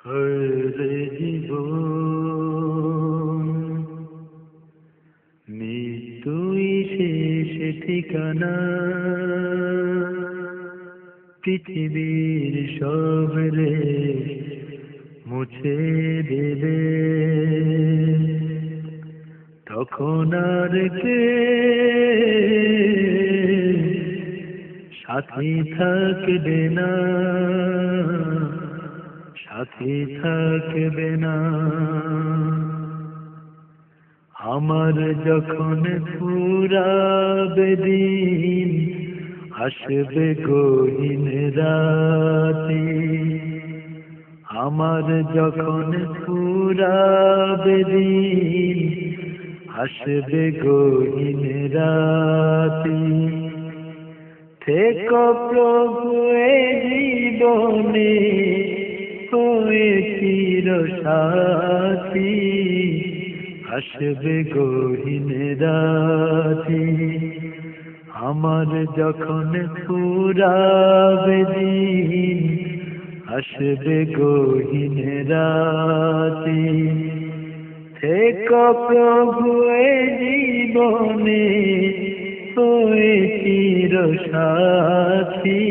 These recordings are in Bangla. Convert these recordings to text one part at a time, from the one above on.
হরে জীবন মৃত্যুই শেষ ঠিকানা, পৃথিবীর সব রেশ মুছে দেবে, তখন আর কে সাথী থাকবে না, সাথী থাকবে না। আমার যখন ফুরাবে দিন, আসবে গহীন রাতে। আমার যখন ফুরাবে দিন, আসবে গহীন রাতে। থেকো প্রভু এ জীবনে হয়ে চির সাথী, আসবে গহীন রাতে। আমার যখন ফুরাবে দিন, আসবে গহীন রাতে। থেকো প্রভু এ জীবনে হয়ে চির সাথী,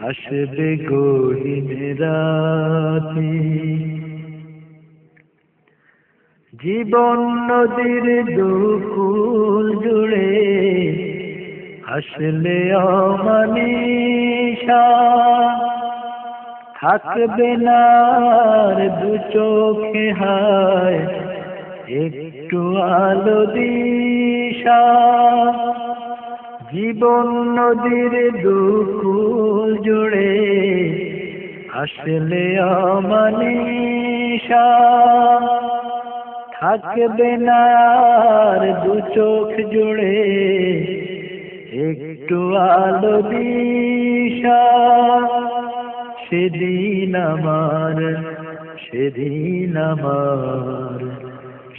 আসবে গহীন রাতে। জীবন নদীর দুকুল জুড়ে আসলে অমানিশা, থাকবে না আর দু চোখে হায় একটু আলো দিশা। জীবন নদীর দুকুল জুড়ে আসলে অমানিশা, থাকবে না আর দু চোখ জুড়ে একটু আলো দিশা। সেদিন আমার, সেদিন আমার,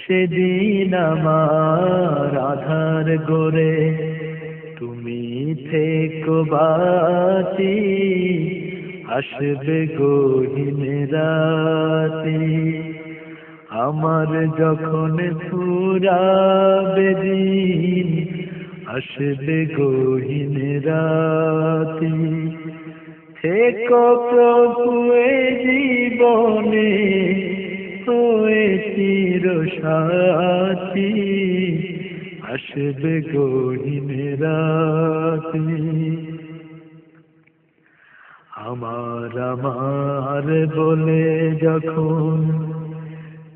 সেদিন আমার আধার গোরে তুমি থেকো বাঁচি, আসবে গহীন রাতে। আমার যখন ফুরাবে দিন, আসবে গহীন রাতে। থেকো প্রভু এ জীবনে হয়ে চির সাথী, আসবে গহীন রাতে। আমার আমার বলে যখন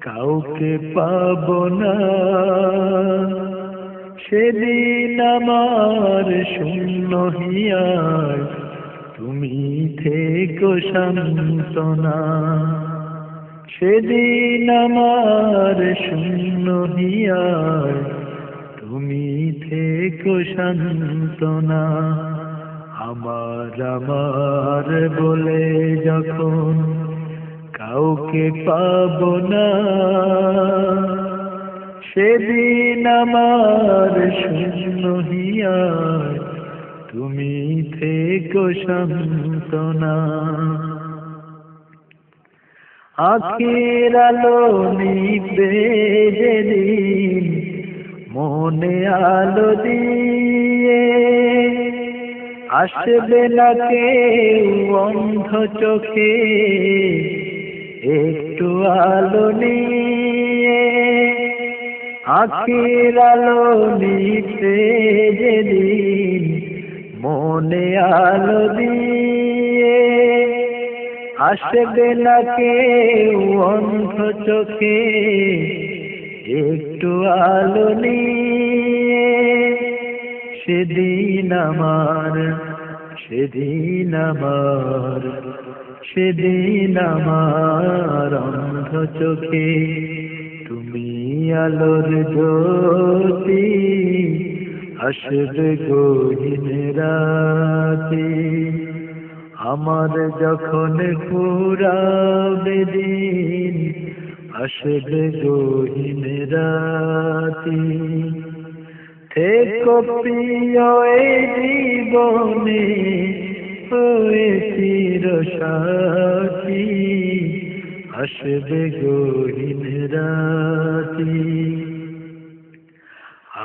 কাউকে পাবো না, সেদিন আমার শূন্য হিয়ায় তুমি থেকো সান্ত্বনা। সেদিন আমার শূন্য হিয়ায় তুমি থেকো সান্ত্বনা। আমার আমার বলে যখন কাউকে পাবো না, সেদিন আমার শূন্য হিয়ায় তুমি থেকো সান্ত্বনা। আখির আলো নিভবে যেদিন, মনে আলো দিয়ে আসবে না কেউ অন্ধ চোখে একটু আলো নিয়ে। আখির আলো নিভবে যেদিন, মনে আলো দিয়ে আসবে না কেউ অন্ধ চোখে একটু আলো নিয়ে। সেদিন আমার, সেদিন আমার, সেদিন আমার অন্ধ চোখে তুমি আলোর জ্যোতি, আসবে গহীন রাতে। আমার যখন ফুরাবে দিন, আসবে গহীন রাতে। থেকো প্রিয় এই জীবনে হয়ে চির সাথী, আসবে গহীন রাতি।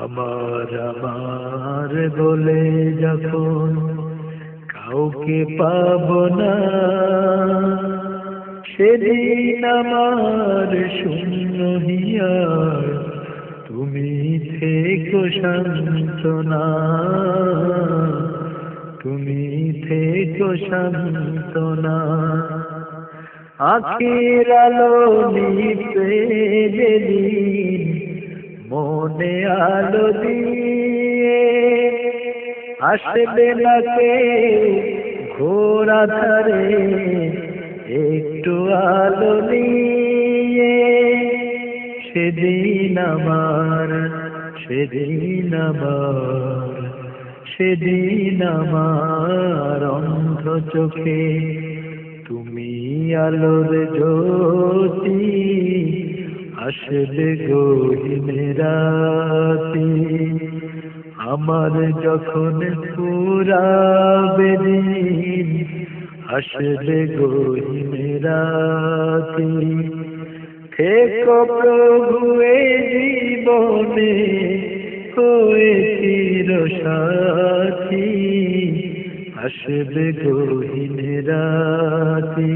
আমার আমার বলে যখন কাউকে পাব না, সেদিন আমার শূন্য হিয়ার তুমি থেকো সান্ত্বনা, তুমি থেকো সান্ত্বনা। আখির আলো নিতে যেদিন মনে আলো দিয়ে, আসবে না কেউ ঘোর আঁধারে একটু আলো নিয়ে। সেদিন আমার, সেদিন আমার, সেদিন আমার অন্ধ চোখে তুমি আলোর জ্যোতি। আসবে গহীন রাতি, আমার যখন ফুরাবে দিন, আসবে গহীন রাতি। থেকো প্রভু এ জীবনে হয়ে চির সাথী, আসবে গহীন রাতি।